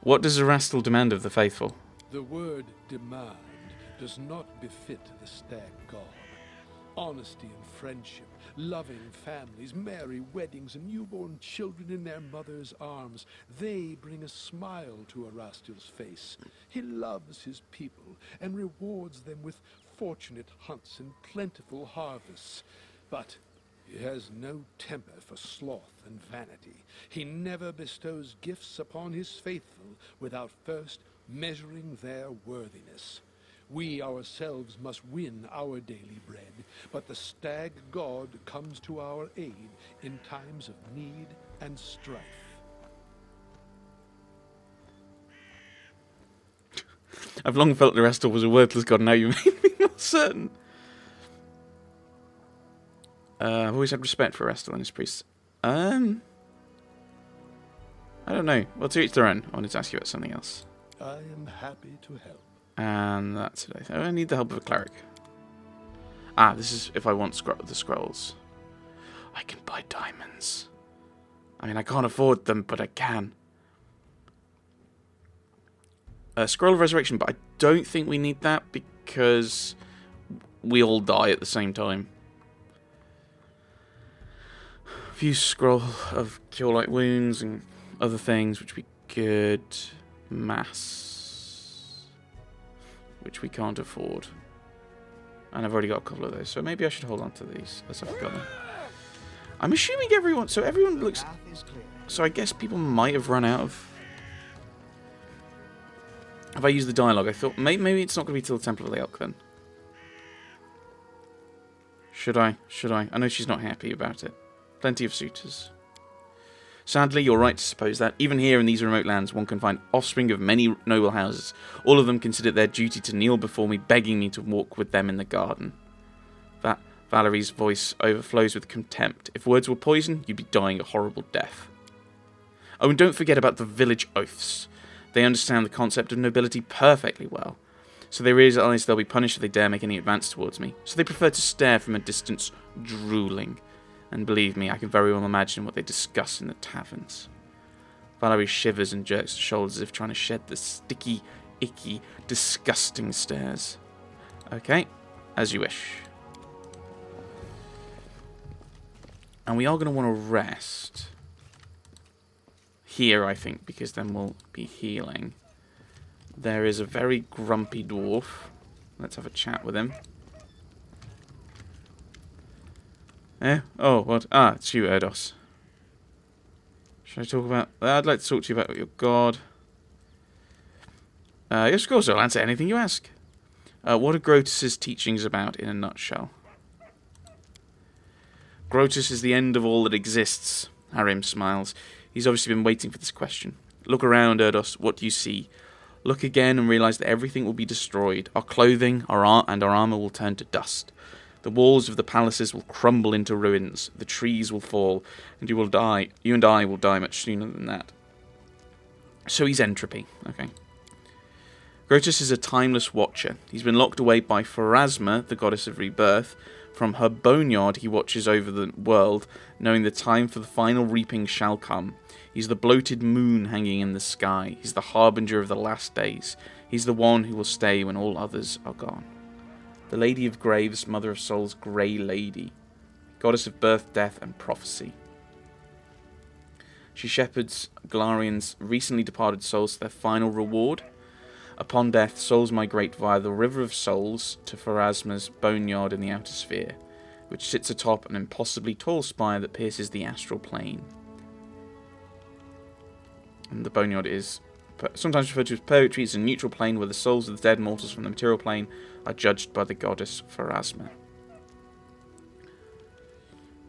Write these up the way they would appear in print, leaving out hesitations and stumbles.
What does Erastil demand of the faithful? The word demand does not befit the stag god. Honesty and friendship, loving families, merry weddings, and newborn children in their mother's arms, they bring a smile to Erastil's face. He loves his people and rewards them with fortunate hunts and plentiful harvests. But he has no temper for sloth and vanity. He never bestows gifts upon his faithful without first measuring their worthiness. We ourselves must win our daily bread, but the stag god comes to our aid in times of need and strife. I've long felt Erastil was a worthless god, now you made me more certain. I've always had respect for Erastil and his priests. I don't know. Well, to each their own. I wanted to ask you about something else. I am happy to help. And that's it. I need the help of a cleric. Ah, this is if I want the scrolls. I can buy diamonds. I mean, I can't afford them, but I can. Scroll of Resurrection, but I don't think we need that because we all die at the same time. Few scroll of Cure Light Wounds and other things, which we could mass, which we can't afford. And I've already got a couple of those, so maybe I should hold on to these, as I've got them. I'm assuming everyone, so everyone looks, so I guess people might have run out of, if I use the dialogue, I thought, maybe it's not going to be till the Temple of the Elk then. Should I? I know she's not happy about it. Plenty of suitors. Sadly, you're right to suppose that, even here in these remote lands, one can find offspring of many noble houses. All of them consider it their duty to kneel before me, begging me to walk with them in the garden. Valerie's voice overflows with contempt. If words were poison, you'd be dying a horrible death. Oh, and don't forget about the village oaths. They understand the concept of nobility perfectly well. So they realise they'll be punished if they dare make any advance towards me. So they prefer to stare from a distance, drooling. And believe me, I can very well imagine what they discuss in the taverns. Valerie shivers and jerks her shoulders as if trying to shed the sticky, icky, disgusting stares. Okay, as you wish. And we are going to want to rest here, I think, because then we'll be healing. There is a very grumpy dwarf. Let's have a chat with him. Eh? Oh, what? Ah, it's you, Erdos. Should I talk about... I'd like to talk to you about your god. Yes, of course, I'll answer anything you ask. What are Grotus's teachings about in a nutshell? Grotus is the end of all that exists. Harim smiles. He's obviously been waiting for this question. Look around, Erdos. What do you see? Look again and realize that everything will be destroyed. Our clothing, our armor will turn to dust. The walls of the palaces will crumble into ruins. The trees will fall, and you will die. You and I will die much sooner than that. So he's entropy. Okay. Grotus is a timeless watcher. He's been locked away by Pharasma, the goddess of rebirth. From her boneyard he watches over the world, knowing the time for the final reaping shall come. He's the bloated moon hanging in the sky. He's the harbinger of the last days. He's the one who will stay when all others are gone. The Lady of Graves, Mother of Souls, Grey Lady, goddess of birth, death, and prophecy. She shepherds Galarian's recently departed souls to their final reward. Upon death, souls migrate via the River of Souls to Pharasma's boneyard in the outer sphere, which sits atop an impossibly tall spire that pierces the astral plane. And the boneyard is sometimes referred to as purgatory. It's a neutral plane where the souls of the dead mortals from the material plane are judged by the goddess Pharasma.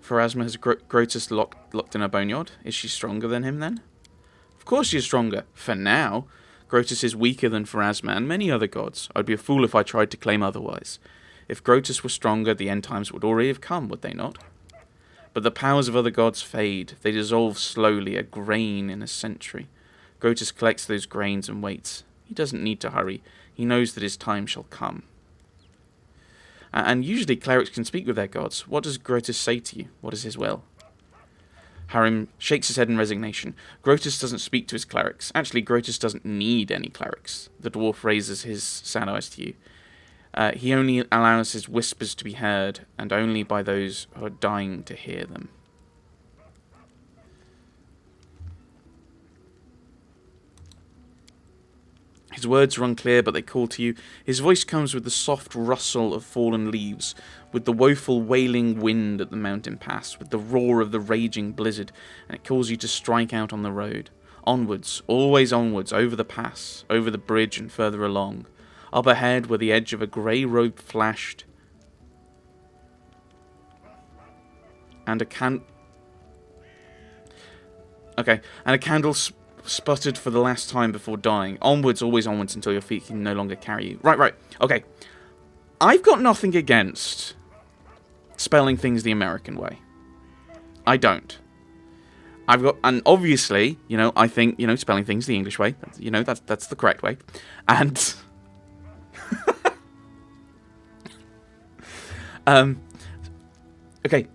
Pharasma has Grotus locked in her boneyard. Is she stronger than him then? Of course she is stronger. For now, Grotus is weaker than Pharasma and many other gods. I'd be a fool if I tried to claim otherwise. If Grotus were stronger, the end times would already have come, would they not? But the powers of other gods fade. They dissolve slowly, a grain in a century. Grotus collects those grains and waits. He doesn't need to hurry. He knows that his time shall come. And usually clerics can speak with their gods. What does Grotus say to you? What is his will? Harim shakes his head in resignation. Grotus doesn't speak to his clerics. Actually, Grotus doesn't need any clerics. The dwarf raises his sad eyes to you. He only allows his whispers to be heard, and only by those who are dying to hear them. His words are unclear, but they call to you. His voice comes with the soft rustle of fallen leaves, with the woeful wailing wind at the mountain pass, with the roar of the raging blizzard, and it calls you to strike out on the road. Onwards, always onwards, over the pass, over the bridge and further along. Up ahead, where the edge of a grey road flashed, and a candle sputtered for the last time before dying. Onwards, always onwards, until your feet can no longer carry you. Right. Okay. I've got nothing against spelling things the American way. I don't. And obviously, I think, spelling things the English way, that's the correct way. And okay.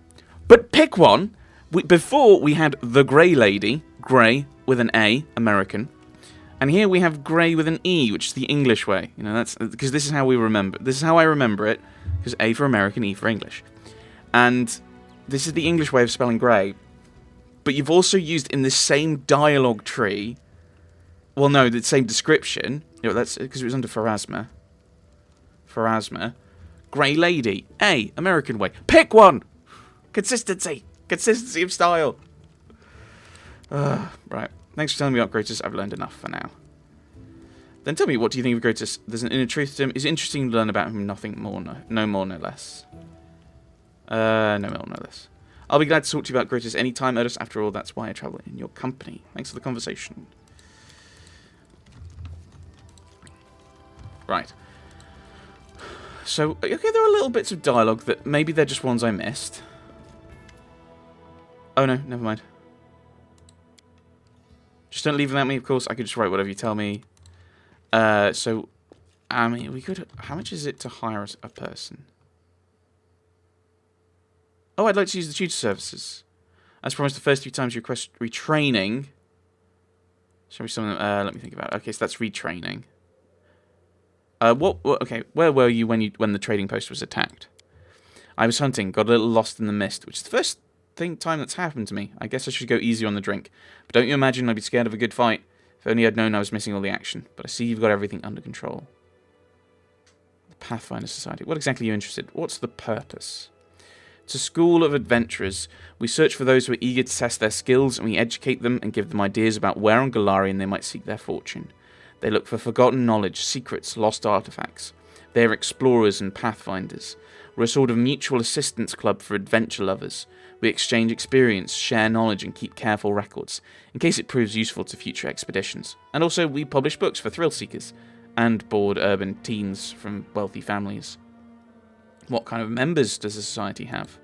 But pick one. Before we had the Grey Lady, Grey with an A, American. And here we have Grey with an E, which is the English way. That's because this is how we remember. This is how I remember it. Because A for American, E for English. And this is the English way of spelling Grey. But you've also used in the same dialogue tree. Well, no, the same description. That's because it was under Pharasma. Grey Lady, A, American way. Pick one. Consistency of style. Right. Thanks for telling me about Grotus. I've learned enough for now. Then tell me, what do you think of Grotus? There's an inner truth to him. It's interesting to learn about him. Nothing more, no more, no less. No more, no less. I'll be glad to talk to you about Grotus anytime, Erdus. After all, that's why I travel in your company. Thanks for the conversation. Right. So, okay, there are little bits of dialogue that maybe they're just ones I missed. Oh no, never mind. Just don't leave without me, of course. I could just write whatever you tell me. So, I mean, we could... How much is it to hire a person? Oh, I'd like to use the tutor services. As promised, the first few times you request retraining. Show me something... let me think about it. Okay, so that's retraining. Okay, where were you when the trading post was attacked? I was hunting, got a little lost in the mist, which is the first time that's happened to me. I guess I should go easy on the drink. But don't you imagine I'd be scared of a good fight? If only I'd known I was missing all the action. But I see you've got everything under control. The Pathfinder Society. What exactly are you interested in? What's the purpose? It's a school of adventurers. We search for those who are eager to test their skills, and we educate them and give them ideas about where on Golarion they might seek their fortune. They look for forgotten knowledge, secrets, lost artifacts. They are explorers and pathfinders. We're a sort of mutual assistance club for adventure lovers. We exchange experience, share knowledge, and keep careful records, in case it proves useful to future expeditions. And also, we publish books for thrill seekers, and bored urban teens from wealthy families. What kind of members does the society have?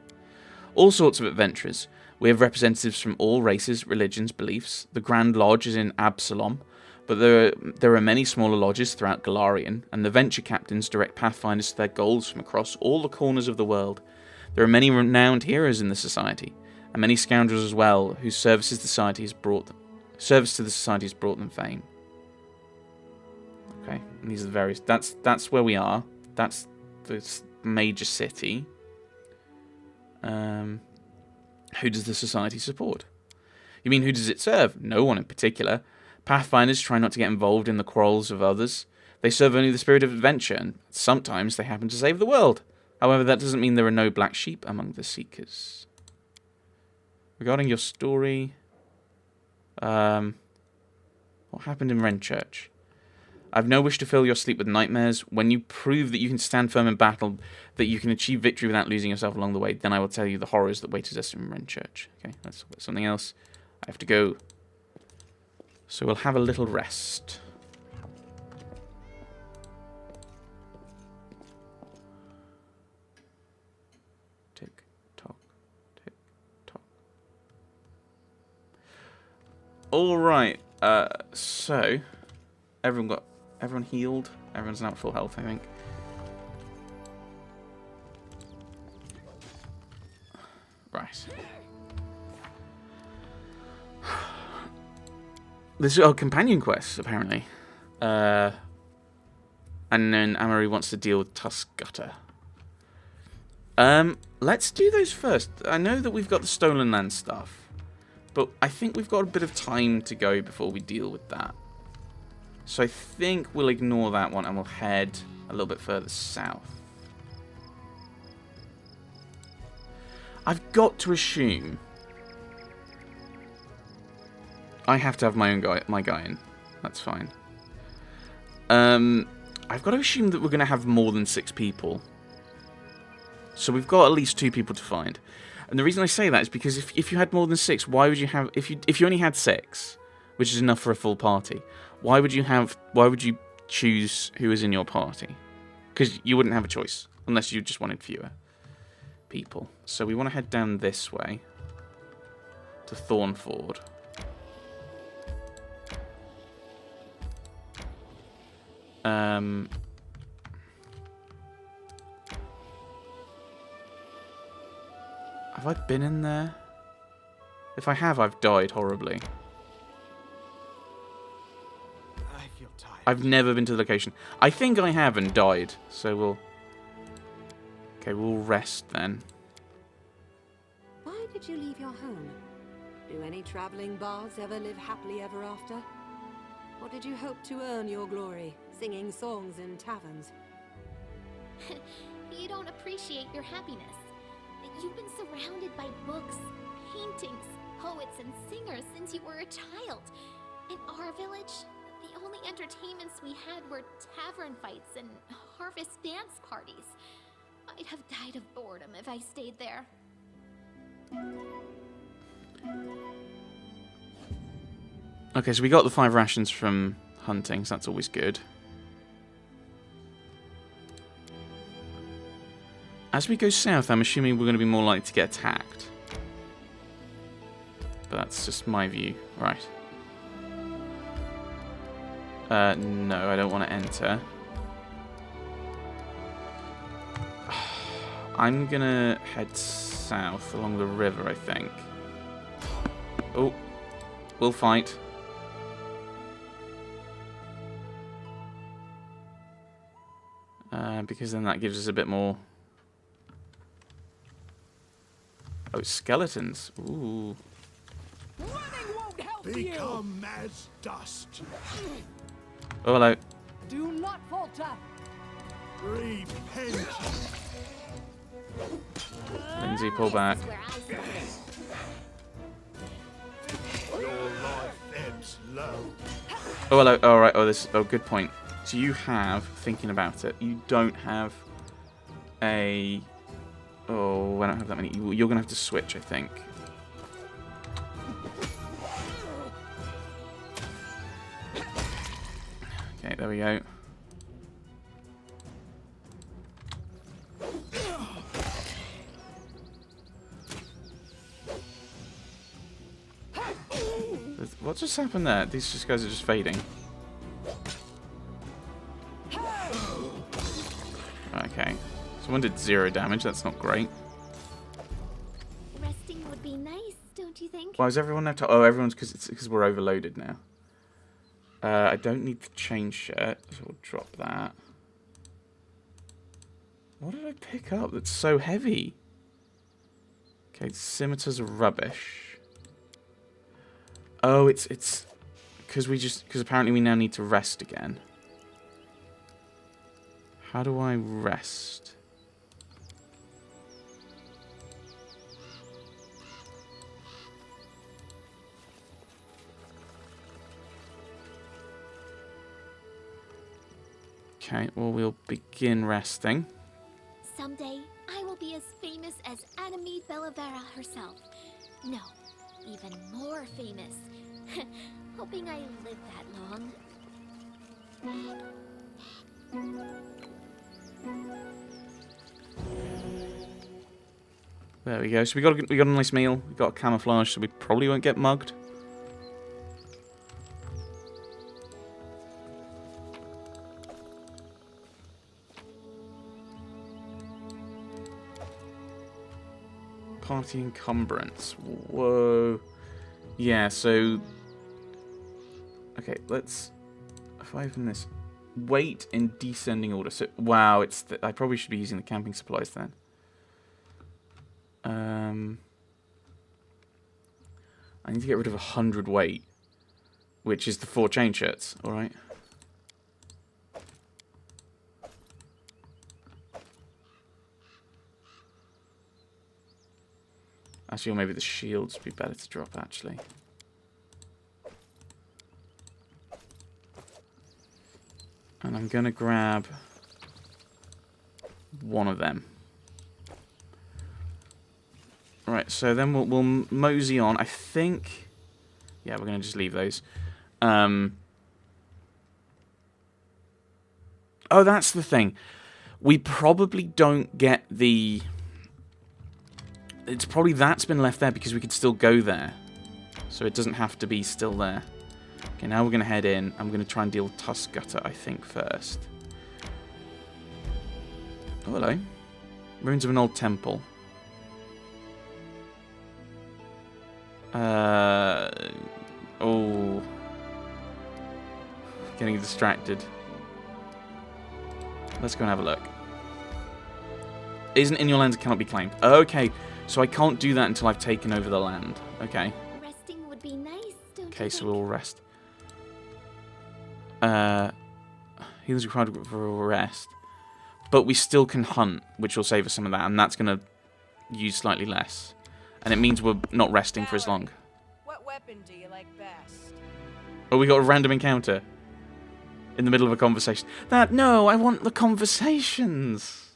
All sorts of adventurers. We have representatives from all races, religions, beliefs. The Grand Lodge is in Absalom, but there are many smaller lodges throughout Golarion, and the venture captains direct pathfinders to their goals from across all the corners of the world. There are many renowned heroes in the society, and many scoundrels as well, whose service to the society has brought them fame. Okay, and these are the various. That's where we are. That's the major city. Who does the society support? You mean who does it serve? No one in particular. Pathfinders try not to get involved in the quarrels of others. They serve only the spirit of adventure, and sometimes they happen to save the world. However, that doesn't mean there are no black sheep among the Seekers. Regarding your story... what happened in Wrenchurch? I've no wish to fill your sleep with nightmares. When you prove that you can stand firm in battle, that you can achieve victory without losing yourself along the way, then I will tell you the horrors that waited us in Wrenchurch. Okay, let's talk about something else. I have to go. So we'll have a little rest. Tick, tock, tick, tock. Alright, so everyone healed. Everyone's now at full health, I think. Right. There's a companion quest, apparently. And then Amory wants to deal with Tuskgutter. Let's do those first. I know that we've got the Stolen Land stuff, but I think we've got a bit of time to go before we deal with that. So I think we'll ignore that one and we'll head a little bit further south. I've got to assume I have to have my guy in. That's fine. I've got to assume that we're going to have more than 6 people. So we've got at least 2 people to find. And the reason I say that is because if you had more than 6, why would you have... If you only had 6, which is enough for a full party, why would you choose who is in your party? Because you wouldn't have a choice, unless you just wanted fewer people. So we want to head down this way to Thornford. Have I been in there? If I have, I've died horribly. I feel tired. I've never been to the location. I think I have and died, so we'll... Okay, we'll rest then. Why did you leave your home? Do any traveling bards ever live happily ever after? Or did you hope to earn your glory, singing songs in taverns? You don't appreciate your happiness. You've been surrounded by books, paintings, poets, and singers since you were a child. In our village, the only entertainments we had were tavern fights and harvest dance parties. I'd have died of boredom if I stayed there. Okay, so we got the 5 rations from hunting, so that's always good. As we go south, I'm assuming we're going to be more likely to get attacked. But that's just my view. Right. No, I don't want to enter. I'm going to head south along the river, I think. Oh, we'll fight. Because then that gives us a bit more... Oh, skeletons. Ooh. Become as dust. Oh, hello. Do not falter! Repent. Lindsay, pull back. This is where I stand. Your life ebbs low. Oh, hello. All right. Oh, this. Oh, good point. Do you have, thinking about it, you don't have a... Oh, I don't have that many. You're going to have to switch, I think. Okay, there we go. What just happened there? These guys are just fading. Okay. Someone did 0 damage. That's not great. Resting would be nice, don't you think? Why is everyone now? Oh, everyone's because we're overloaded now. I don't need to change shirt, so we'll drop that. What did I pick up that's so heavy? Okay, scimitars are rubbish. Oh, it's because apparently we now need to rest again. How do I rest? Okay, well, we'll begin resting. Someday, I will be as famous as Anime Bellavera herself. No, even more famous. Hoping I live that long. There we go. So we got a nice meal. We got camouflage, so we probably won't get mugged. Party encumbrance. Whoa. Yeah, so Okay, let's... If I open this... Weight in descending order. So, wow, it's... I probably should be using the camping supplies then. I need to get rid of 100 weight, which is the 4 chain shirts, alright? Actually, or maybe the shields would be better to drop, actually. And I'm going to grab one of them. Right, so then we'll mosey on. I think... Yeah, we're going to just leave those. Oh, that's the thing. We probably don't get the... It's probably that's been left there because we could still go there. So it doesn't have to be still there. Okay, now we're going to head in. I'm going to try and deal with Tusk Gutter, I think, first. Oh, hello. Ruins of an old temple. Oh. Getting distracted. Let's go and have a look. Isn't in your lands cannot be claimed. Okay, so I can't do that until I've taken over the land. Okay. Resting would be nice, don't Okay, you so think? we'll rest. Healers required for a rest. But we still can hunt, which will save us some of that, and that's going to use slightly less. And it means we're not resting for as long. What weapon do you like best? Oh, we got a random encounter. In the middle of a conversation. No, I want the conversations.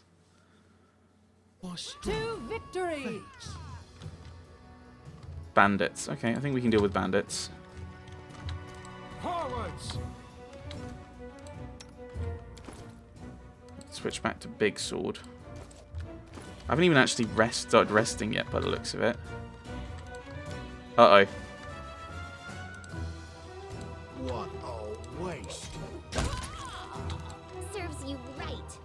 To victory! Bandits. Okay, I think we can deal with bandits. Forwards! Switch back to big sword. I haven't even actually started resting yet by the looks of it. Uh-oh. What a waste! Serves you right.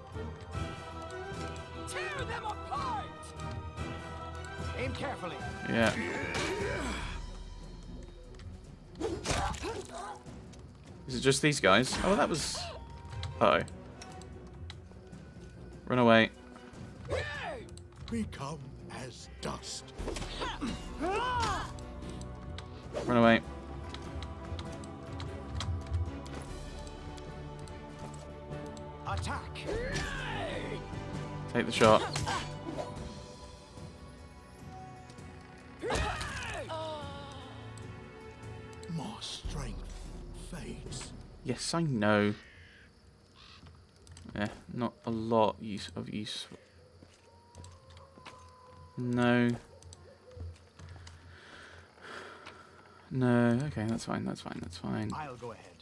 Tear them apart! Aim carefully. Yeah. Is it just these guys? Oh, that was... Uh-oh. Run away. Become as dust. Run away. Attack! Take the shot. More strength fades. Yes, I know. Yeah, not a lot of use. No. No, okay, that's fine, that's fine, that's fine. I'll go ahead.